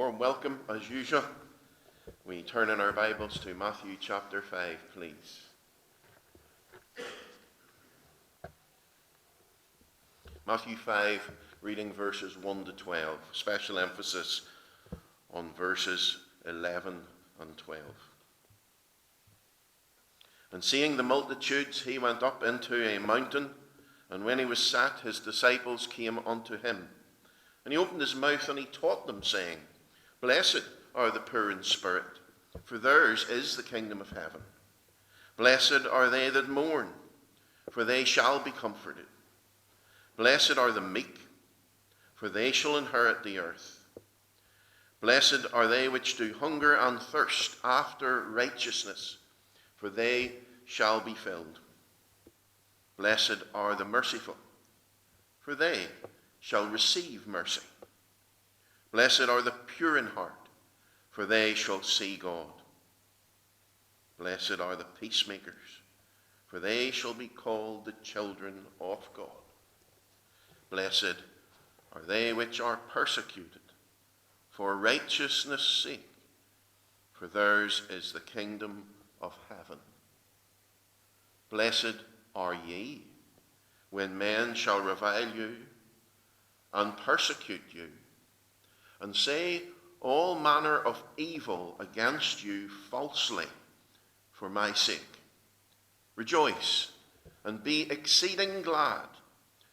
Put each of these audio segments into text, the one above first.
Warm welcome, as usual. We turn in our Bibles to Matthew chapter 5, please. Matthew 5, reading verses 1 to 12. Special emphasis on verses 11 and 12. And seeing the multitudes, he went up into a mountain, and when he was sat, his disciples came unto him. And he opened his mouth, and he taught them, saying, Blessed are the poor in spirit, for theirs is the kingdom of heaven. Blessed are they that mourn, for they shall be comforted. Blessed are the meek, for they shall inherit the earth. Blessed are they which do hunger and thirst after righteousness, for they shall be filled. Blessed are the merciful, for they shall receive mercy. Blessed are the pure in heart, for they shall see God. Blessed are the peacemakers, for they shall be called the children of God. Blessed are they which are persecuted for righteousness' sake, for theirs is the kingdom of heaven. Blessed are ye, when men shall revile you, and persecute you, and say all manner of evil against you falsely for my sake. Rejoice, and be exceeding glad,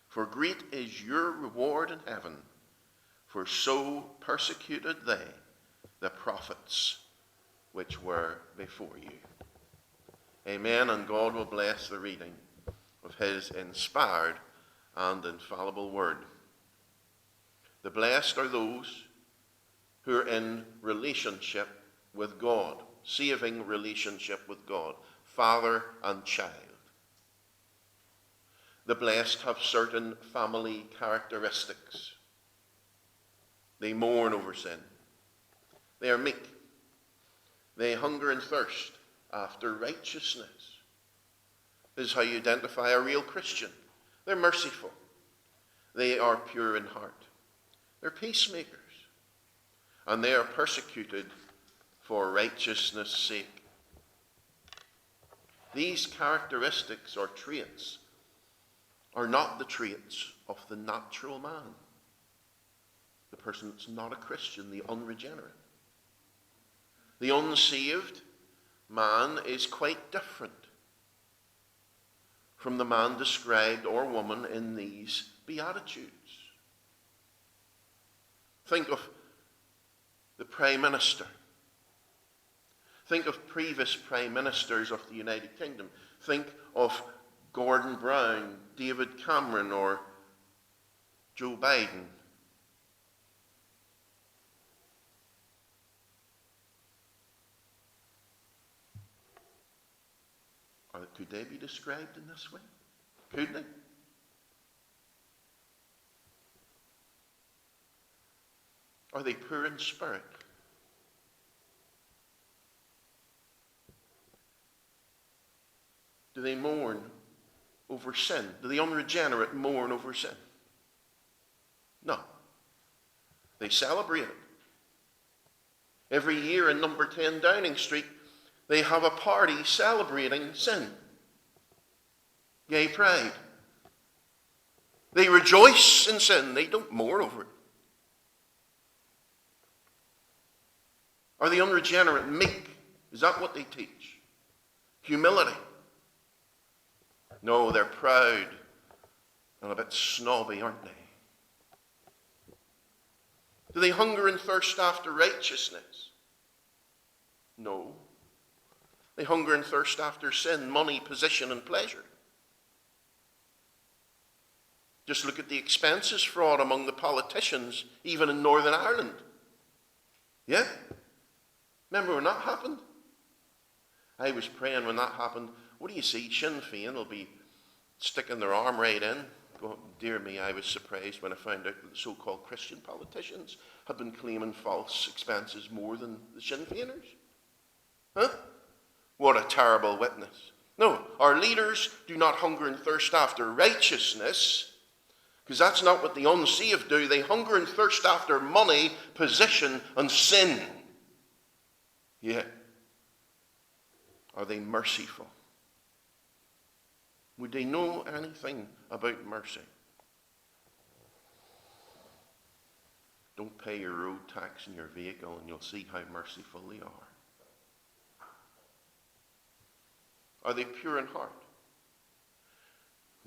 for great is your reward in heaven, for so persecuted they the prophets which were before you. Amen, and God will bless the reading of his inspired and infallible word. The blessed are those who are in relationship with God, saving relationship with God, father and child. The blessed have certain family characteristics. They mourn over sin. They are meek. They hunger and thirst after righteousness. This is how you identify a real Christian. They're merciful. They are pure in heart. They're peacemakers. And they are persecuted for righteousness' sake. These characteristics or traits are not the traits of the natural man, the person that's not a Christian, the unregenerate. The unsaved man is quite different from the man described or woman in these Beatitudes. Think of the Prime Minister. Think of previous Prime Ministers of the United Kingdom. Think of Gordon Brown, David Cameron, or Joe Biden. Could they be described in this way? Could they? Are they poor in spirit? Do they mourn over sin? Do the unregenerate mourn over sin? No. They celebrate it. Every year in number 10 Downing Street, they have a party celebrating sin. Gay pride. They rejoice in sin. They don't mourn over it. Are the unregenerate meek? Is that what they teach? Humility. No, they're proud and a bit snobby, aren't they? Do they hunger and thirst after righteousness? No. They hunger and thirst after sin, money, position, and pleasure. Just look at the expenses fraud among the politicians, even in Northern Ireland. Yeah? Remember when that happened? I was praying when that happened. What do you see? Sinn Féin will be sticking their arm right in. Going, dear me, I was surprised when I found out that the so-called Christian politicians had been claiming false expenses more than the Sinn Féiners. Huh? What a terrible witness. No, our leaders do not hunger and thirst after righteousness. Because that's not what the unsaved do. They hunger and thirst after money, position, and sin. Yeah. Are they merciful? Would they know anything about mercy? Don't pay your road tax in your vehicle and you'll see how merciful they are. Are they pure in heart?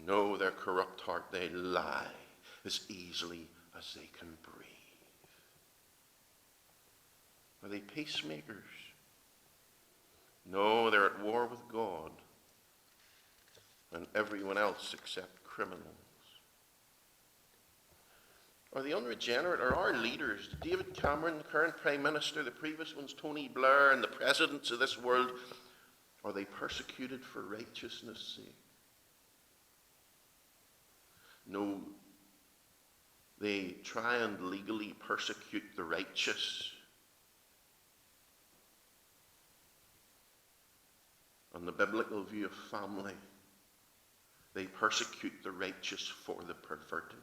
No, their corrupt heart, they lie as easily as they can breathe. Are they peacemakers? No, they're at war with God and everyone else except criminals. Are they unregenerate? Are our leaders, David Cameron, the current Prime Minister, the previous ones, Tony Blair, and the presidents of this world, are they persecuted for righteousness' sake? No, they try and legally persecute the righteous. On the biblical view of family, they persecute the righteous for the perverted.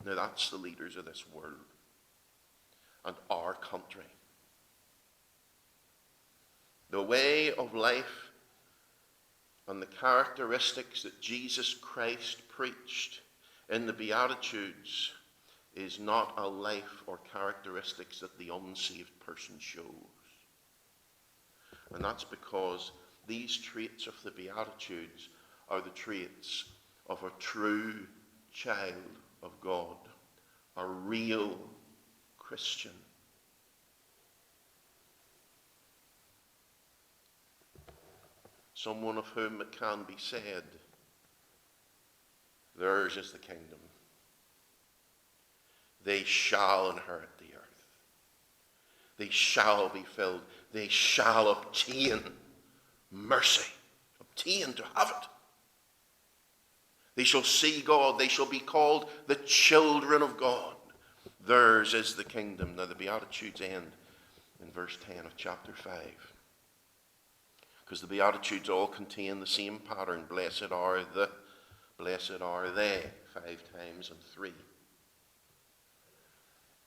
Now that's the leaders of this world and our country. The way of life and the characteristics that Jesus Christ preached in the Beatitudes is not a life or characteristics that the unsaved person shows. And that's because these traits of the Beatitudes are the traits of a true child of God, a real Christian. Someone of whom it can be said, theirs is the kingdom. They shall inherit the earth. They shall be filled. They shall obtain mercy. Obtain to have it. They shall see God. They shall be called the children of God. Theirs is the kingdom. Now the Beatitudes end in verse 10 of chapter 5. Because the Beatitudes all contain the same pattern. Blessed are they, 5 times and 3.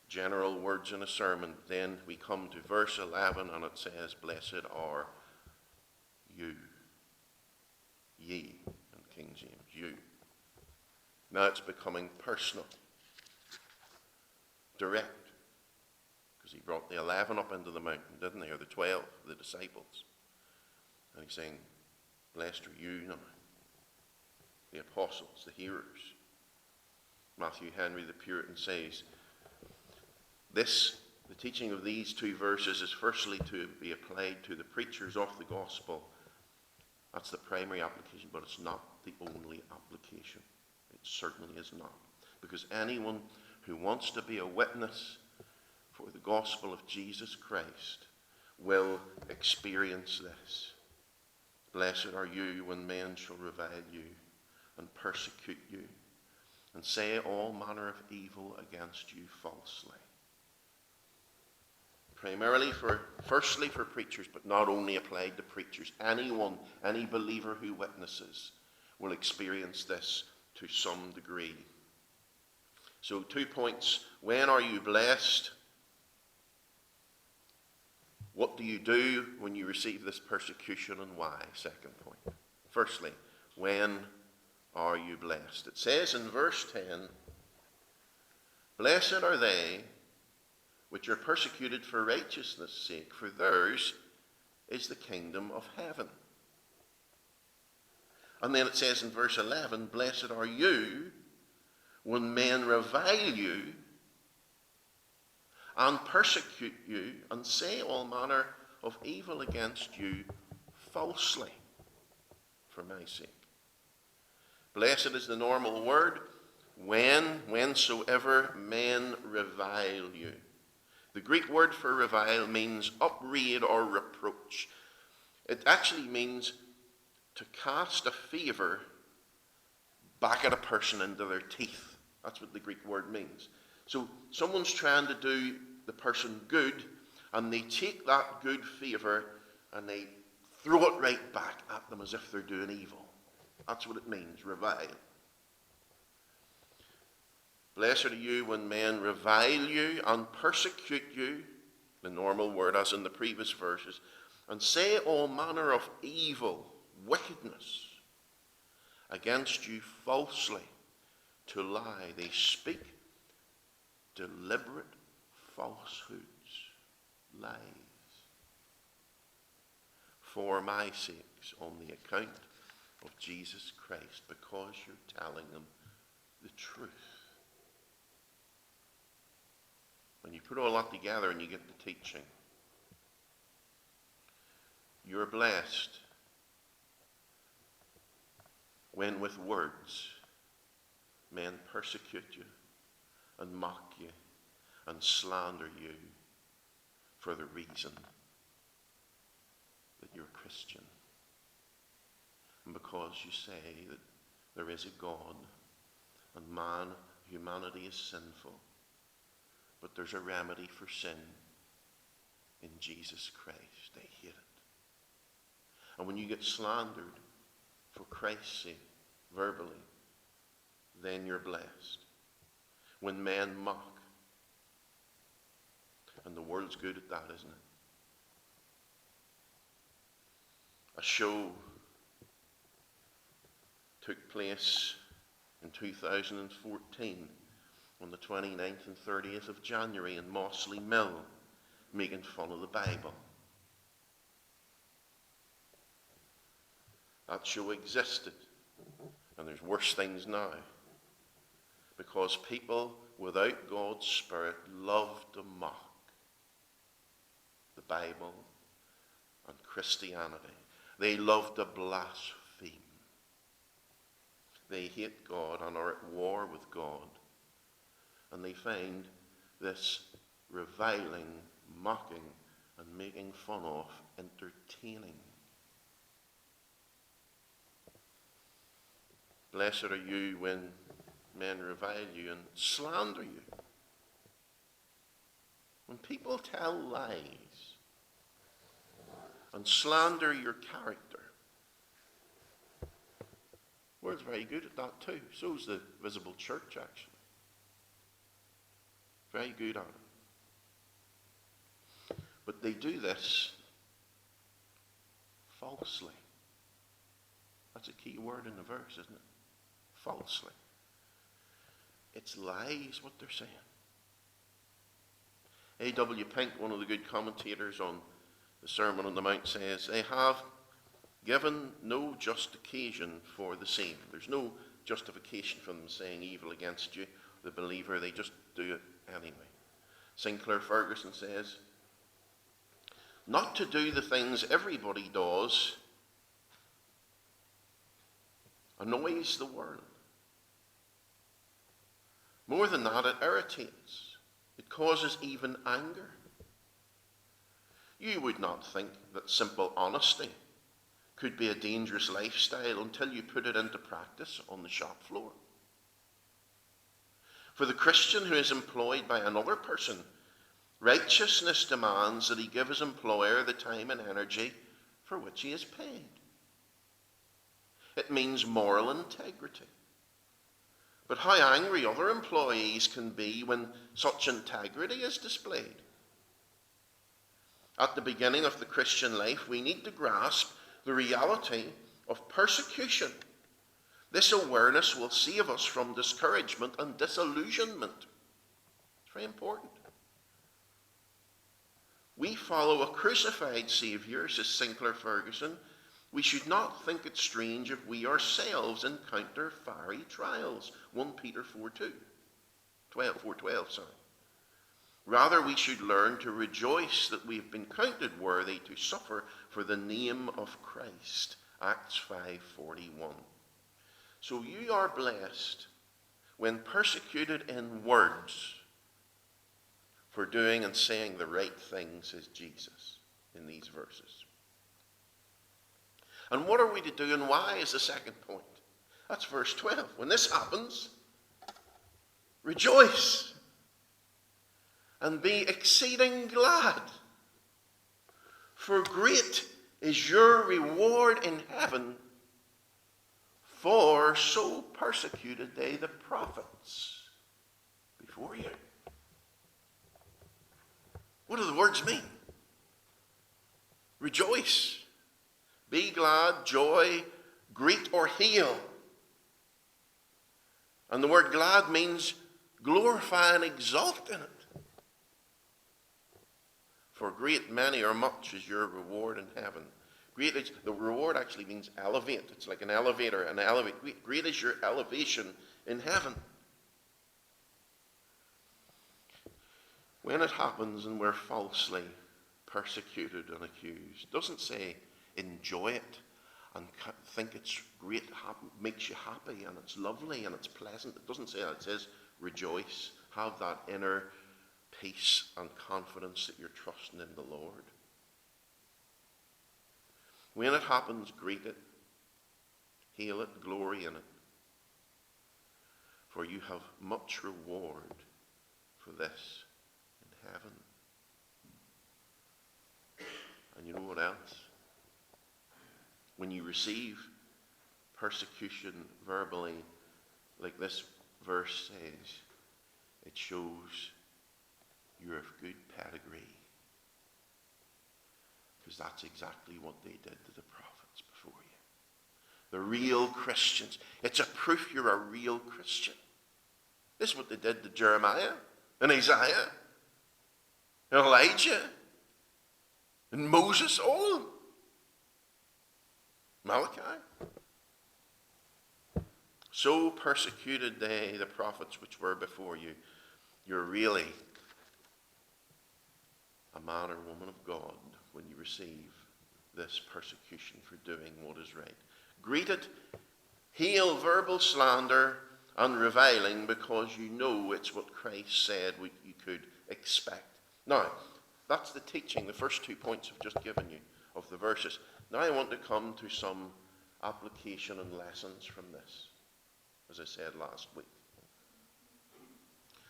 General words in a sermon. Then we come to verse 11 and it says, blessed are you. Ye, in King James, you. Now it's becoming personal. Direct. Because he brought the 11 up into the mountain, didn't he? Or the 12, the disciples. And he's saying, blessed are you now. The apostles, the hearers. Matthew Henry, the Puritan, says, the teaching of these two verses is firstly to be applied to the preachers of the gospel. That's the primary application, but it's not the only application. It certainly is not. Because anyone who wants to be a witness for the gospel of Jesus Christ will experience this. Blessed are you when men shall revile you and persecute you and say all manner of evil against you falsely. Firstly for preachers, but not only applied to preachers. Anyone, any believer who witnesses will experience this to some degree. So 2 points. When are you blessed? What do you do when you receive this persecution and why? Second point. Firstly, when are you blessed? It says in verse 10, blessed are they which are persecuted for righteousness' sake, for theirs is the kingdom of heaven. And then it says in verse 11, blessed are you when men revile you and persecute you and say all manner of evil against you falsely for my sake. Blessed is the normal word, whensoever men revile you. The Greek word for revile means upbraid or reproach. It actually means to cast a favor back at a person into their teeth. That's what the Greek word means. So someone's trying to do the person good, and they take that good favor and they throw it right back at them as if they're doing evil. That's what it means, revile. Blessed are you when men revile you and persecute you, the normal word as in the previous verses, and say all manner of evil, wickedness against you falsely to lie. They speak deliberate falsehoods, lies, for my sakes, on the account of Jesus Christ, because you're telling them the truth. When you put all that together and you get the teaching, you're blessed when with words men persecute you and mock you and slander you for the reason that you're a Christian. And because you say that there is a God and humanity is sinful, but there's a remedy for sin in Jesus Christ. They hate it. And when you get slandered for Christ's sake, verbally, then you're blessed. When men mock, and the world's good at that, isn't it? A show took place in 2014 on the 29th and 30th of January in Mossley Mill, making fun of the Bible. That show existed, and there's worse things now, because people without God's Spirit love to mock the Bible and Christianity. They love to blaspheme. They hate God and are at war with God. And they find this reviling, mocking, and making fun of entertaining. Blessed are you when men revile you and slander you. When people tell lies and slander your character. The world's very good at that too. So's the visible church, actually. Very good at it. But they do this falsely. That's a key word in the verse, isn't it? Falsely. It's lies what they're saying. A.W. Pink, one of the good commentators on the Sermon on the Mount, says, they have given no just occasion for the same. There's no justification for them saying evil against you, the believer. They just do it anyway. Sinclair Ferguson says, not to do the things everybody does annoys the world. More than that, it irritates. It causes even anger. You would not think that simple honesty could be a dangerous lifestyle until you put it into practice on the shop floor. For the Christian who is employed by another person, righteousness demands that he give his employer the time and energy for which he is paid. It means moral integrity. But how angry other employees can be when such integrity is displayed. At the beginning of the Christian life, we need to grasp the reality of persecution. This awareness will save us from discouragement and disillusionment. It's very important. We follow a crucified Saviour, says Sinclair Ferguson. We should not think it strange if we ourselves encounter fiery trials. 1 Peter 4:12. Rather, we should learn to rejoice that we have been counted worthy to suffer for the name of Christ. Acts 5:41. So you are blessed when persecuted in words for doing and saying the right thing, says Jesus in these verses. And what are we to do and why is the second point. That's verse 12. When this happens, rejoice and be exceeding glad, for great is your reward in heaven, for so persecuted they the prophets before you. What do the words mean? Rejoice, be glad, joy, greet or heal. And the word glad means glorify and exalt in it. For great, many, or much is your reward in heaven. The reward actually means elevate. It's like an elevator, Great is your elevation in heaven. When it happens and we're falsely persecuted and accused, it doesn't say enjoy it and think it's great, makes you happy and it's lovely and it's pleasant. It doesn't say that. It says rejoice. Have that inner peace and confidence that you're trusting in the Lord. When it happens, greet it, hail it, glory in it. For you have much reward for this in heaven. And you know what else? When you receive persecution verbally, like this verse says, it shows you're of good pedigree. Because that's exactly what they did to the prophets before you. The real Christians. It's a proof you're a real Christian. This is what they did to Jeremiah and Isaiah and Elijah and Moses, all of them. Malachi. So persecuted they, the prophets which were before you. You're really a man or woman of God when you receive this persecution for doing what is right. Greet it, hail verbal slander and reviling, because you know it's what Christ said you could expect. Now, that's the teaching, the first 2 points I've just given you of the verses. Now I want to come to some application and lessons from this, as I said last week.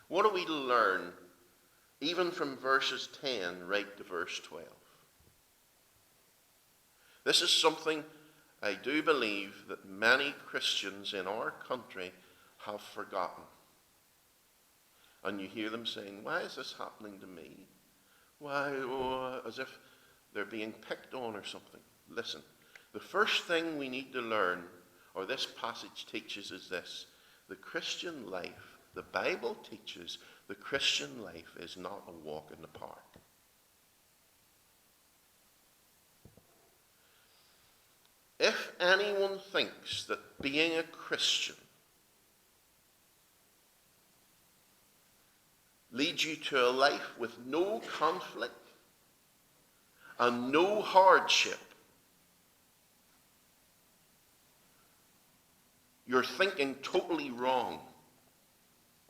What are we to learn even from verses 10 right to verse 12? This is something I do believe that many Christians in our country have forgotten. And you hear them saying, why is this happening to me? Why, as if they're being picked on or something. Listen, the first thing we need to learn, or this passage teaches, is this. The Christian life, the Bible teaches, the Christian life is not a walk in the park. If anyone thinks that being a Christian leads you to a life with no conflict and no hardship, you're thinking totally wrong,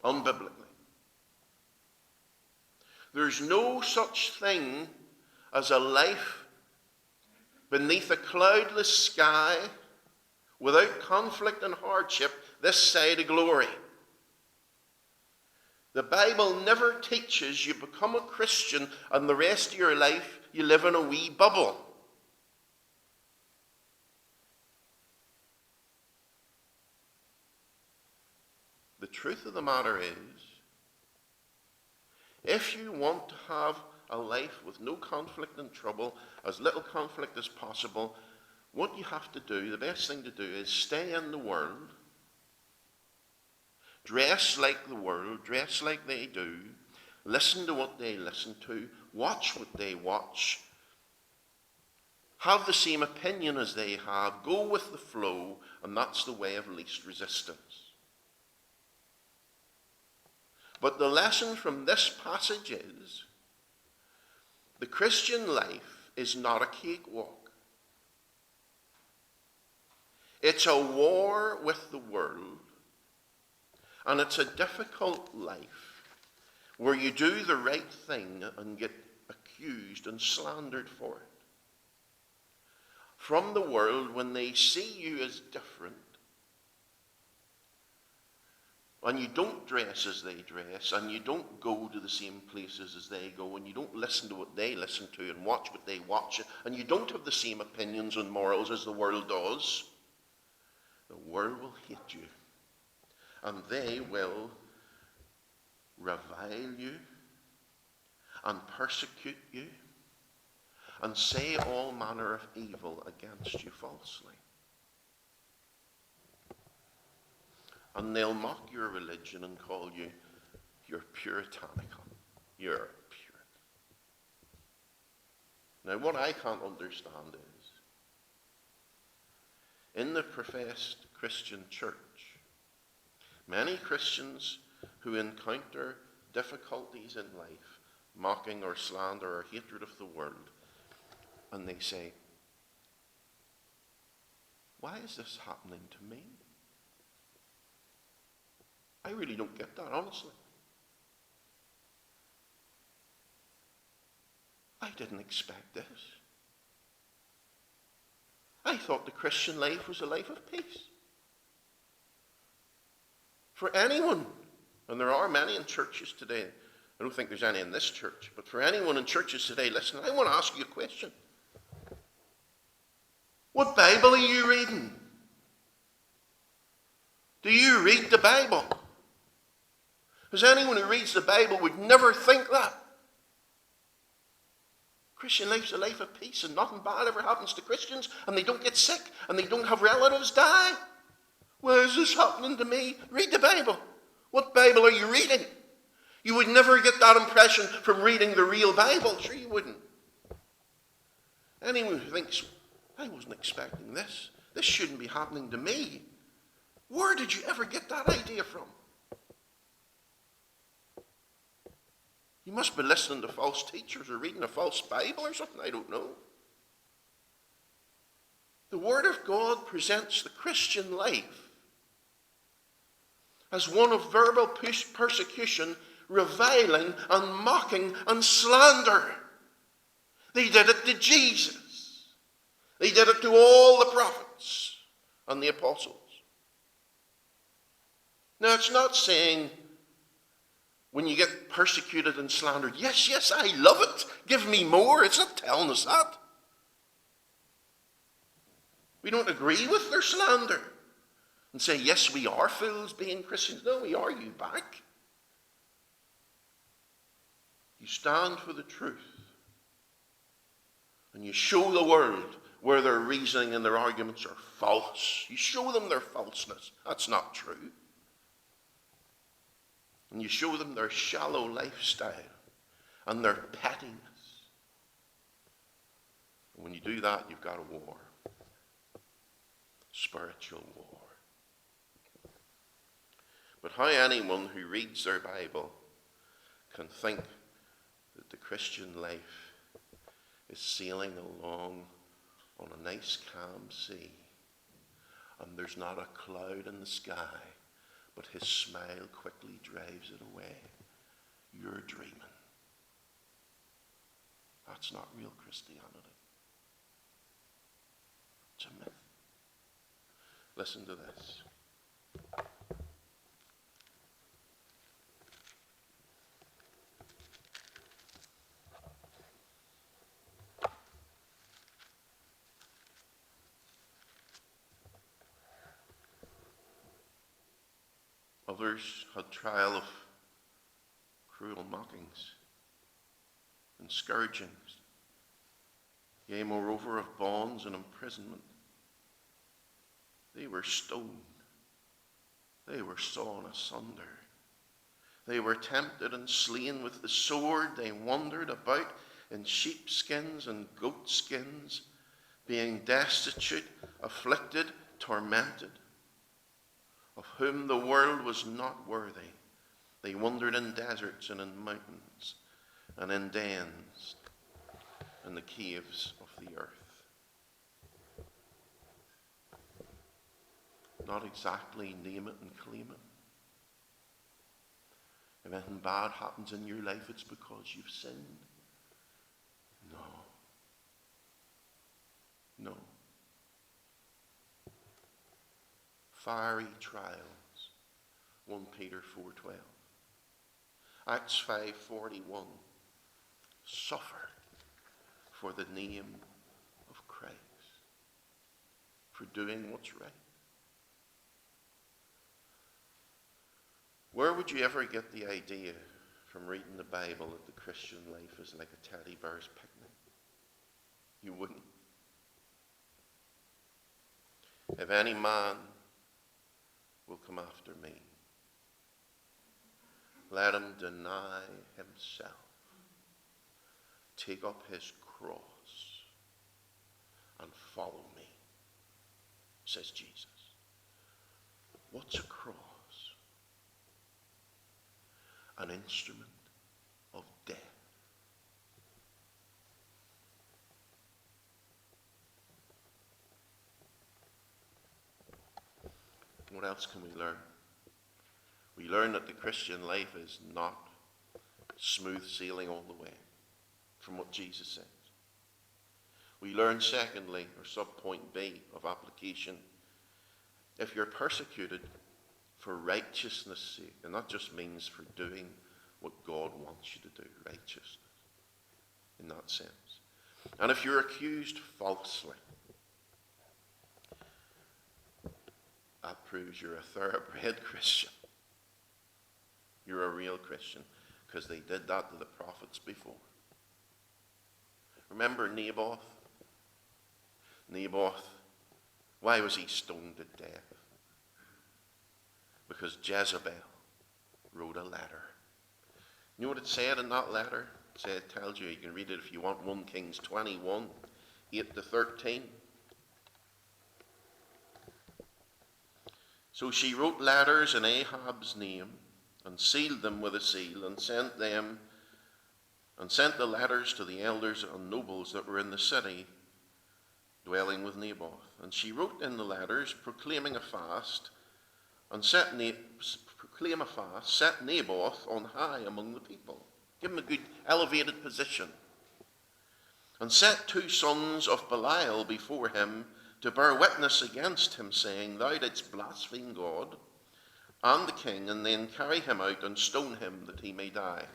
unbiblically. There's no such thing as a life beneath a cloudless sky without conflict and hardship this side of glory. The Bible never teaches you become a Christian and the rest of your life you live in a wee bubble. The truth of the matter is, if you want to have a life with no conflict and trouble, as little conflict as possible, what you have to do, the best thing to do, is stay in the world, dress like the world, dress like they do, listen to what they listen to, watch what they watch, have the same opinion as they have, go with the flow, and that's the way of least resistance. But the lesson from this passage is, the Christian life is not a cakewalk. It's a war with the world, and it's a difficult life where you do the right thing and get accused and slandered for it. From the world, when they see you as different, and you don't dress as they dress, and you don't go to the same places as they go, and you don't listen to what they listen to and watch what they watch, and you don't have the same opinions and morals as the world does, the world will hate you. And they will revile you and persecute you and say all manner of evil against you falsely. And they'll mock your religion and call you, you're puritanical. You're Puritan. Now, what I can't understand is, in the professed Christian church, many Christians who encounter difficulties in life, mocking or slander or hatred of the world, and they say, why is this happening to me? I really don't get that, honestly. I didn't expect this. I thought the Christian life was a life of peace. For anyone, and there are many in churches today, I don't think there's any in this church, but for anyone in churches today, listen, I want to ask you a question. What Bible are you reading? Do you read the Bible? Because anyone who reads the Bible would never think that. Christian life's a life of peace and nothing bad ever happens to Christians and they don't get sick and they don't have relatives die. Why is this happening to me? Read the Bible. What Bible are you reading? You would never get that impression from reading the real Bible. Sure you wouldn't. Anyone who thinks, I wasn't expecting this. This shouldn't be happening to me. Where did you ever get that idea from? You must be listening to false teachers or reading a false Bible or something, I don't know. The Word of God presents the Christian life as one of verbal persecution, reviling and mocking and slander. They did it to Jesus. They did it to all the prophets and the apostles. Now, it's not saying when you get persecuted and slandered, yes, yes, I love it. Give me more. It's not telling us that. We don't agree with their slander and say, yes, we are fools being Christians. No, we are you back. You stand for the truth. And you show the world where their reasoning and their arguments are false. You show them their falseness. That's not true. And you show them their shallow lifestyle and their pettiness. And when you do that, you've got a war. Spiritual war. But how anyone who reads their Bible can think that the Christian life is sailing along on a nice calm sea and there's not a cloud in the sky, but his smile quickly drives it away. You're dreaming. That's not real Christianity. It's a myth. Listen to this. Others had trial of cruel mockings and scourgings, yea, moreover, of bonds and imprisonment. They were stoned. They were sawn asunder. They were tempted and slain with the sword. They wandered about in sheepskins and goatskins, being destitute, afflicted, tormented, of whom the world was not worthy. They wandered in deserts and in mountains and in dens and the caves of the earth. Not exactly name it and claim it. If anything bad happens in your life, it's because you've sinned. No. No. Fiery trials. 1 Peter 4:12. Acts 5:41. Suffer for the name of Christ. For doing what's right. Where would you ever get the idea from reading the Bible that the Christian life is like a teddy bear's picnic? You wouldn't. If any man will come after me, let him deny himself, take up his cross, and follow me, says Jesus. What's a cross? An instrument of death. What else can we learn? We learn that the Christian life is not smooth sailing all the way, from what Jesus says. We learn, secondly, or subpoint B of application, if you're persecuted for righteousness' sake, and that just means for doing what God wants you to do, righteousness, in that sense. And if you're accused falsely, that proves you're a thoroughbred Christian. You're a real Christian, because they did that to the prophets before. Remember Naboth? Naboth, why was he stoned to death? Because Jezebel wrote a letter. You know what it said in that letter? It tells you can read it if you want, 1 Kings 21, 8 to 13. So she wrote letters in Ahab's name and sealed them with a seal and sent the letters to the elders and nobles that were in the city dwelling with Naboth. And she wrote in the letters proclaiming a fast and set Naboth on high among the people. Give him a good elevated position. And set 2 sons of Belial before him to bear witness against him, saying, Thou didst blaspheme God and the king, and then carry him out and stone him that he may die.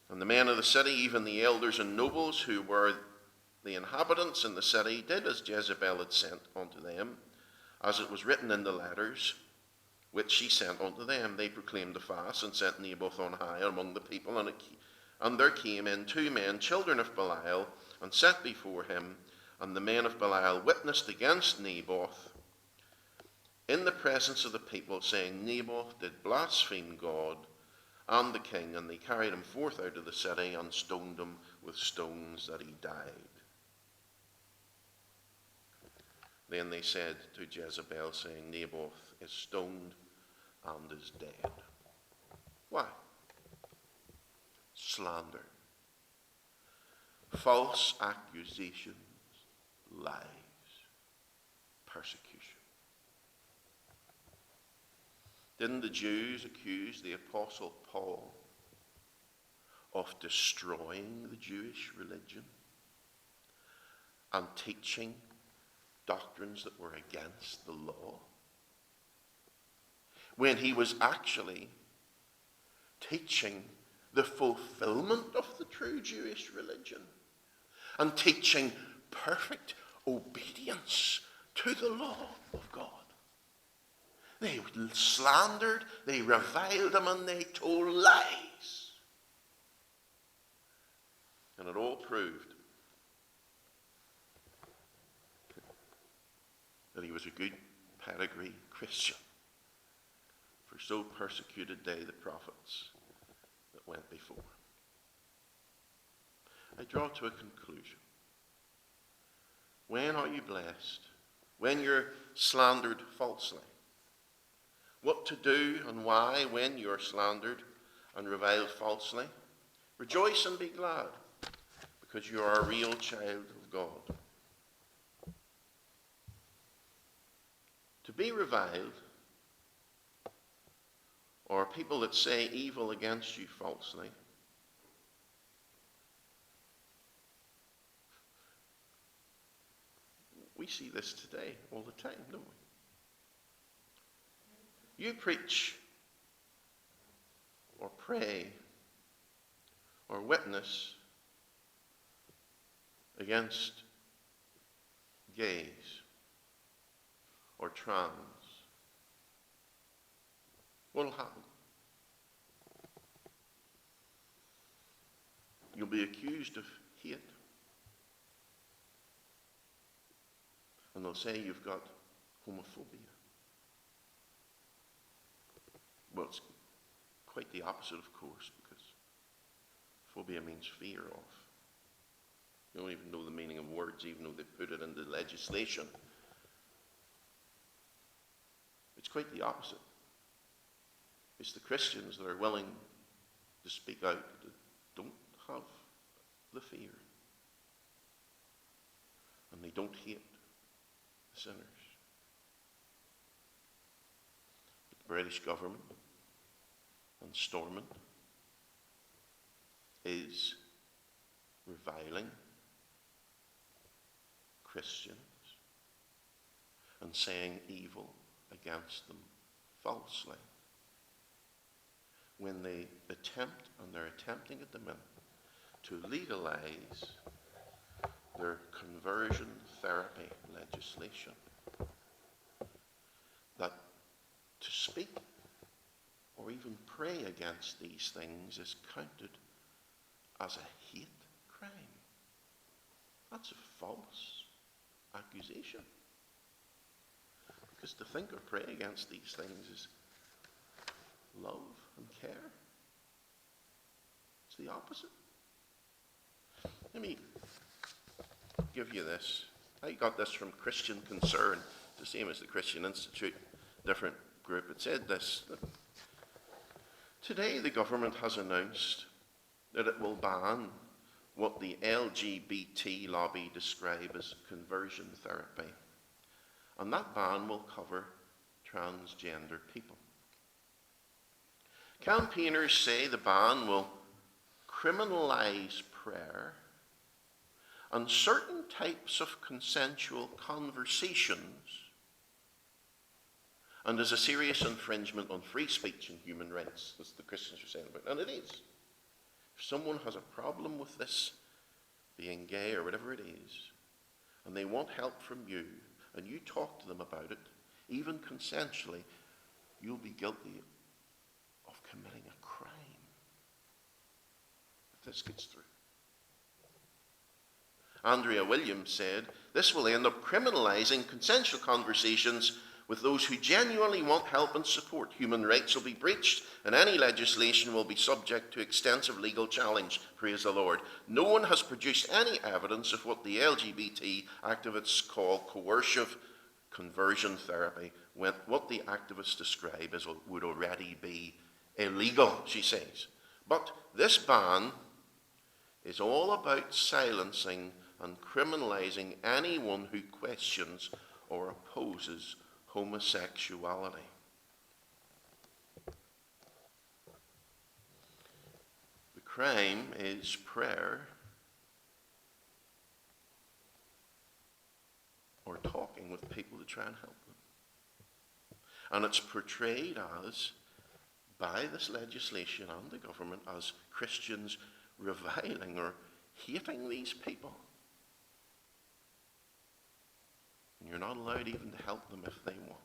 And the men of the city, even the elders and nobles who were the inhabitants in the city, did as Jezebel had sent unto them, as it was written in the letters which she sent unto them. They proclaimed a fast and set Naboth on high among the people, and there came in 2 men, children of Belial, and set before him, and the men of Belial witnessed against Naboth in the presence of the people, saying, Naboth did blaspheme God and the king, and they carried him forth out of the city and stoned him with stones that he died. Then they said to Jezebel, saying, Naboth is stoned and is dead. Why? Slander, false accusations, lies, persecution. Didn't the Jews accuse the Apostle Paul of destroying the Jewish religion and teaching doctrines that were against the law, when he was actually teaching the fulfillment of the true Jewish religion and teaching perfect obedience to the law of God? They slandered, they reviled him, and they told lies. And it all proved that he was a good pedigree Christian, for so persecuted they the prophets that went before. I draw to a conclusion. When are you blessed? When you're slandered falsely. What to do and why when you're slandered and reviled falsely. Rejoice and be glad, because you are a real child of God. To be reviled, or people that say evil against you falsely, we see this today all the time, don't we? You preach or pray or witness against gays or trans What will happen? You'll be accused of hate. And they'll say you've got homophobia. Well, it's quite the opposite, of course, because phobia means fear of. You don't even know the meaning of words, even though they put it into legislation. It's quite the opposite. It's the Christians that are willing to speak out that don't have the fear. And they don't hate the sinners. But the British government and Stormont is reviling Christians and saying evil against them falsely when they attempt, and they're attempting at the minute, to legalize their conversion therapy legislation. That to speak or even pray against these things is counted as a hate crime. That's a false accusation. Because to think or pray against these things is love and care. It's the opposite. Let me give you this. I got this from Christian Concern. It's the same as the Christian Institute, different group. It said this: today the government has announced that it will ban what the LGBT lobby describe as conversion therapy. And that ban will cover transgender people. Campaigners say the ban will criminalize prayer and certain types of consensual conversations, and is a serious infringement on free speech and human rights, as the Christians are saying about it. And it is. If someone has a problem with this, being gay or whatever it is, and they want help from you, and you talk to them about it, even consensually, you'll be guilty of committing a crime if this gets through. Andrea Williams said, this will end up criminalizing consensual conversations with those who genuinely want help and support. Human rights will be breached, and any legislation will be subject to extensive legal challenge. Praise the Lord. No one has produced any evidence of what the LGBT activists call coercive conversion therapy, when what the activists describe as would already be illegal, she says. But this ban is all about silencing and criminalizing anyone who questions or opposes homosexuality. The crime is prayer or talking with people to try and help them. And it's portrayed as, by this legislation and the government, as Christians reviling or hating these people. And you're not allowed even to help them if they want.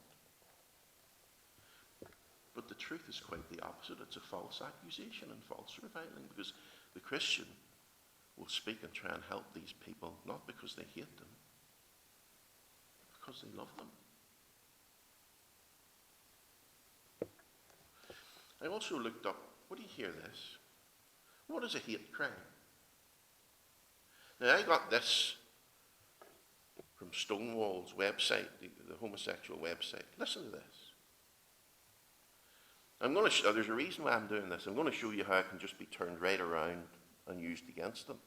But the truth is quite the opposite. It's a false accusation and false reviling, because the Christian will speak and try and help these people, not because they hate them, but because they love them. I also looked up, what do you hear this? What is a hate crime? Now, I got this from Stonewall's website, the homosexual website. Listen to this. I'm going to there's a reason why I'm doing this. I'm going to show you how it can just be turned right around and used against them.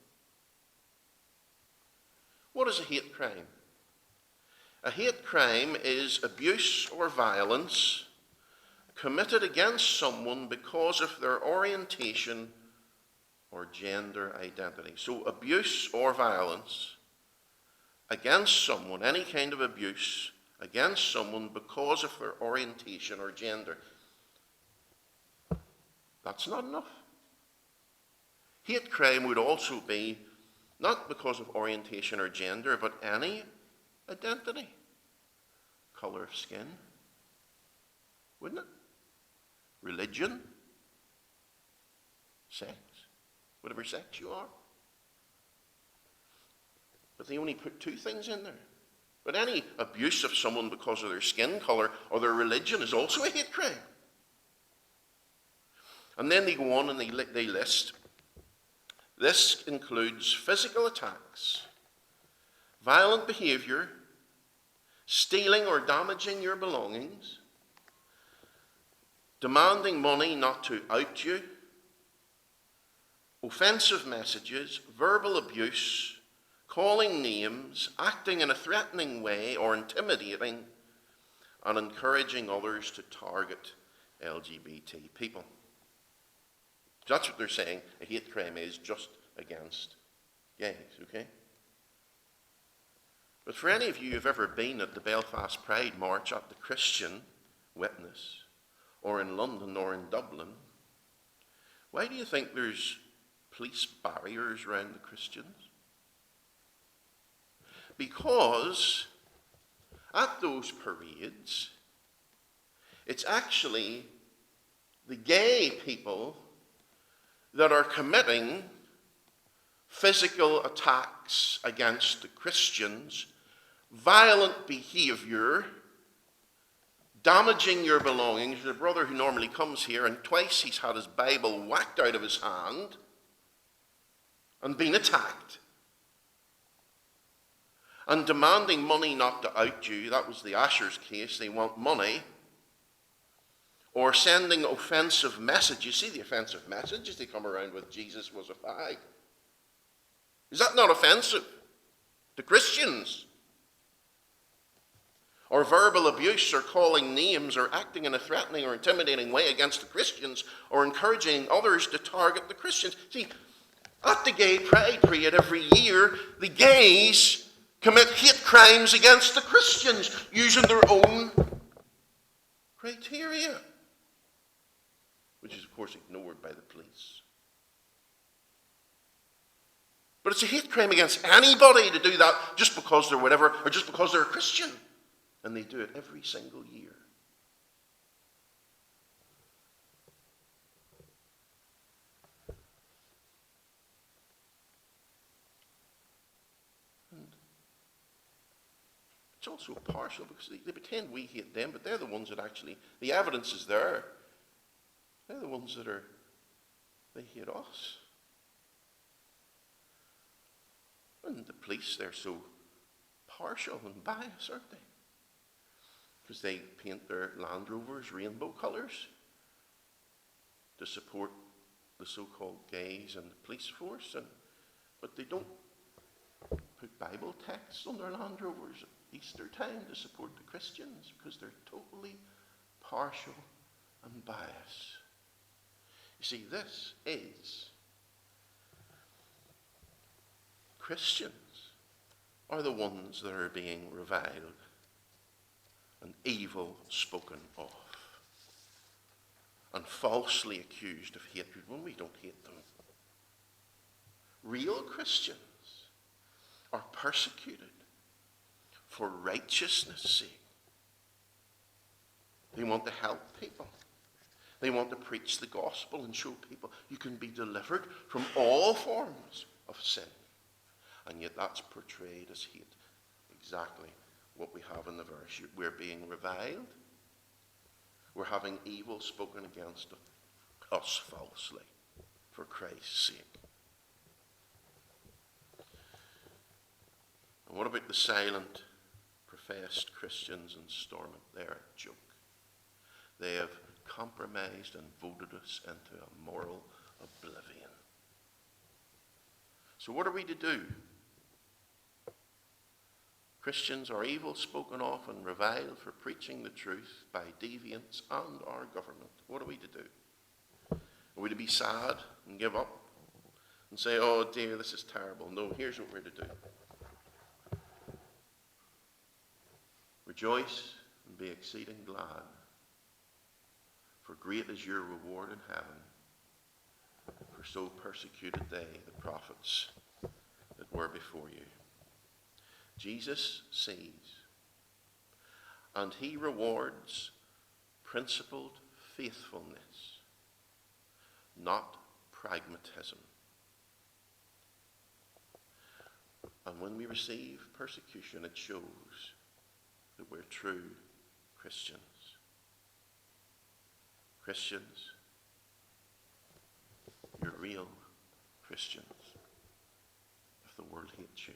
What is a hate crime? A hate crime is abuse or violence committed against someone because of their orientation or gender identity. So abuse or violence against someone, any kind of abuse against someone because of their orientation or gender. That's not enough. Hate crime would also be not because of orientation or gender, but any identity. Color of skin, wouldn't it? religion, sex, whatever sex you are. But they only put two things in there. But any abuse of someone because of their skin color or their religion is also a hate crime. And then they go on and they list. This includes physical attacks, violent behavior, stealing or damaging your belongings, demanding money not to out you, offensive messages, verbal abuse, calling names, acting in a threatening way or intimidating, and encouraging others to target LGBT people. That's what they're saying a hate crime is, just against gays, okay? But for any of you who've ever been at the Belfast Pride March at the Christian Witness, or in London or in Dublin, why do you think there's police barriers around the Christians? Because at those parades, it's actually the gay people that are committing physical attacks against the Christians, violent behavior, damaging your belongings. There's a brother who normally comes here, and twice he's had his Bible whacked out of his hand and been attacked. And demanding money not to out you. That was the Asher's case. They want money. Or sending offensive messages. See the offensive messages they come around with? Jesus was a fag. Is that not offensive to Christians? Or verbal abuse, or calling names, or acting in a threatening or intimidating way against the Christians, or encouraging others to target the Christians. See, at the Gay Pride Parade every year, the gays commit hate crimes against the Christians using their own criteria, which is, of course, ignored by the police. But it's a hate crime against anybody to do that just because they're whatever, or just because they're a Christian. And they do it every single year. And it's also partial because they pretend we hate them, but they're the ones that actually, the evidence is there. They're the ones that they hate us. And the police, they're so partial and biased, aren't they? Because they paint their Land Rovers rainbow colours to support the so-called gays and the police force, but they don't put Bible texts on their Land Rovers at Easter time to support the Christians, because they're totally partial and biased. You see, this is Christians are the ones that are being reviled and evil spoken of and falsely accused of hatred when we don't hate them. Real Christians are persecuted for righteousness' sake. They want to help people. They want to preach the gospel and show people you can be delivered from all forms of sin. And yet that's portrayed as hate. Exactly what we have in the verse. We're being reviled. We're having evil spoken against us falsely for Christ's sake. And what about the silent, professed Christians in Stormont? They're a joke. They have compromised and voted us into a moral oblivion. So what are we to do? Christians are evil spoken of and reviled for preaching the truth by deviants and our government. What are we to do? Are we to be sad and give up and say, oh dear, this is terrible? No, here's what we're to do. Rejoice and be exceeding glad, for great is your reward in heaven. For so persecuted they the prophets that were before you. Jesus sees, and he rewards principled, faithfulness, not pragmatism. And when we receive persecution, it shows that we're true Christians. Christians, you're real Christians. If the world hates you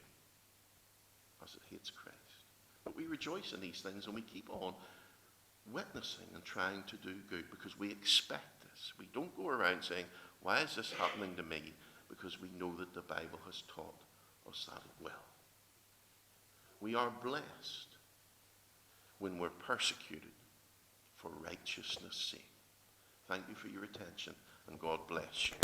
as it hates Christ. But we rejoice in these things and we keep on witnessing and trying to do good because we expect this. We don't go around saying, why is this happening to me? Because we know that the Bible has taught us that it will. We are blessed when we're persecuted for righteousness' sake. Thank you for your attention, and God bless you.